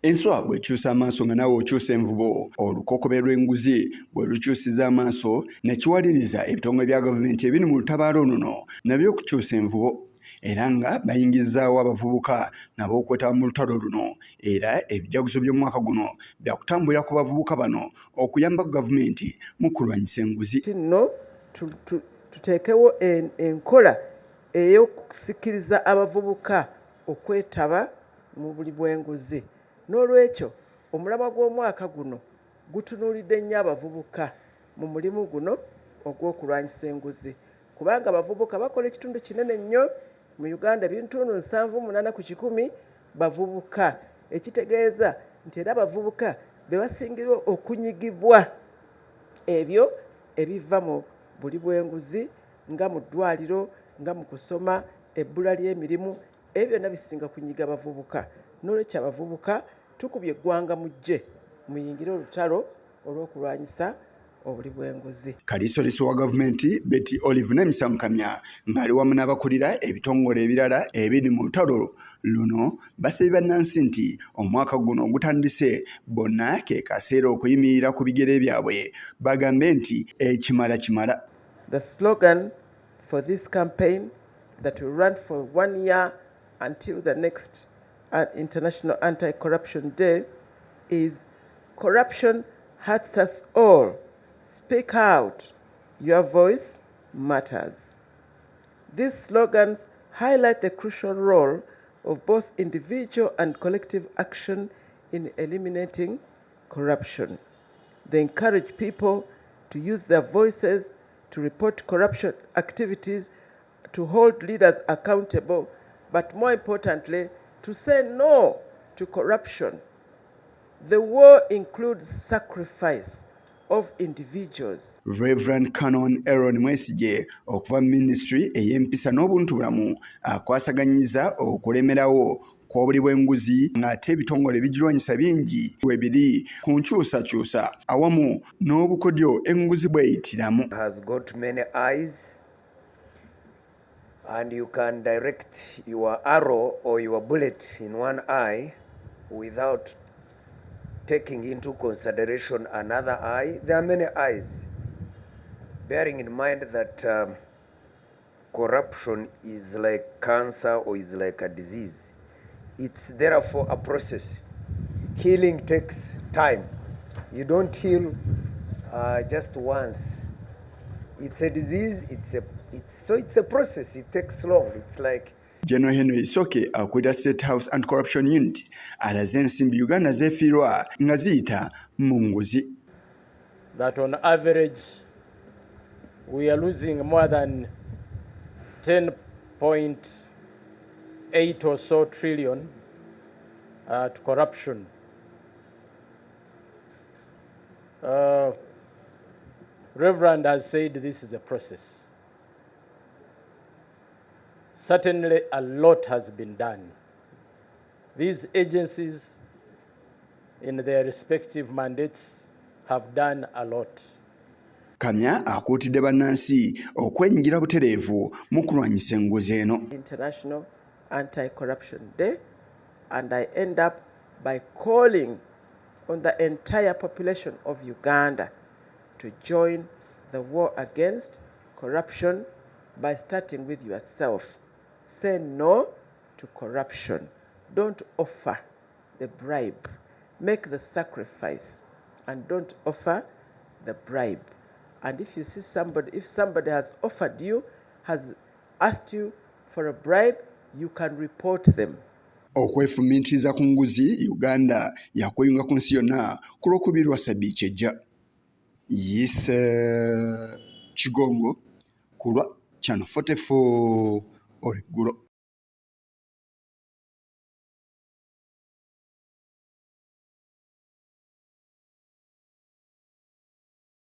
Enswa bw'ekyusa amaaso nga naawe okyusa envubo, olukokobe lw'enguzi bwe lukyusiza amaaso ne kiwaliriza ebitongole bya gavumenti ebiri mu lutabaalo luno nabyo okukyusa envubo era nga bayingizaawo abavubuka nabo okwetaba mu lutalo luno era ebijaguzo by'omwaka guno byakutambulira ku bavubuka bano okuyamba gavumenti mu kulwanyisa enguzi. Kino tuteekewo enkola ey'okusikiriza abavubuka okwetaba mu buli bw'enguzi. N'olwekyo omulamwa gw'omwaka guno gutunuulidde nnyo abavubuka mu mulimu guno ogw'okulwanyisa enguzi kubanga abavubuka bakola ekitundu kinene nnyo mu Uganda ebintundu 78 ku 100 bavubuka ekitegeeza nti era abavubuka be basingirwa okunyigibwa ebyo ebiva mu buli bw'enguzi nga mu ddwaliro nga mu kusoma ebbula ly'emirimu ebyo byonna bisinga kunyiga abavubuka. N'olwekyo abavubuka tukubye eggwanga mujje muyingire olutalo olw'okulwanyisa obuli bw'enguzi. Kaliisoliiso wa gavumenti Betty Olive Namisamukamya ng'ali wamu n'abakulira ebitongole ebirala ebiri mu lutalo luno basabye bannansi nti omwaka guno ogutandise bonna ke kaseera okuyimirira ku bigere byabwe bagambe nti ekimala kimala. The slogan for this campaign that will run for 1 year until the next International Anti-Corruption Day is "Corruption hurts us all. Speak out. Your voice matters." These slogans highlight the crucial role of both individual and collective action in eliminating corruption. They encourage people to use their voices to report corruption activities, to hold leaders accountable, but more importantly, to say no to corruption. The war includes sacrifice of individuals. Reverend Canon Aaron Mwesige okuva ministry ey'empisa n'obuntubulamu akwasaganyiza okulemerawo kw'obuli bw'enguzi ng'ate ebitongole ebigirwanyisa bingi webiri ku nkyusakyusa awamu n'obukodyo enguzi bweyitiramu. Has got many eyes and you can direct your arrow or your bullet in one eye without taking into consideration another eye. There are many eyes, bearing in mind that corruption is like cancer or is like a disease. It's therefore a process. Healing takes time. You don't heal just once. It's a disease, it's a process, it takes long. It's like General Henry Isoke akulira State House Anti-Corruption Unit alaze ensimbi Uganda zeefiirwa nga ziyita mu nguzi. That on average we are losing more than 10.8 or so trillion to corruption. Reverend has said this is a process. Certainly a lot has been done. These agencies in their respective mandates have done a lot. Kamya akuutidde bannansi okwenyigira butereevu mu kulwanyisa enguzi eno. International Anti-Corruption Day, and I end up by calling on the entire population of Uganda to join the war against corruption by starting with yourself. Say no to corruption. Don't offer the bribe. Make the sacrifice and don't offer the bribe. And if you see somebody, if somebody has offered you, has asked you for a bribe, you can report them. Okwefumiitiriza ku nguzi Uganda yakweyunga ku nsi yonna ku Lwokubiri lwa Ssabbiiti ejja. Kigongo ku lwa Channel 44 Oleggulo.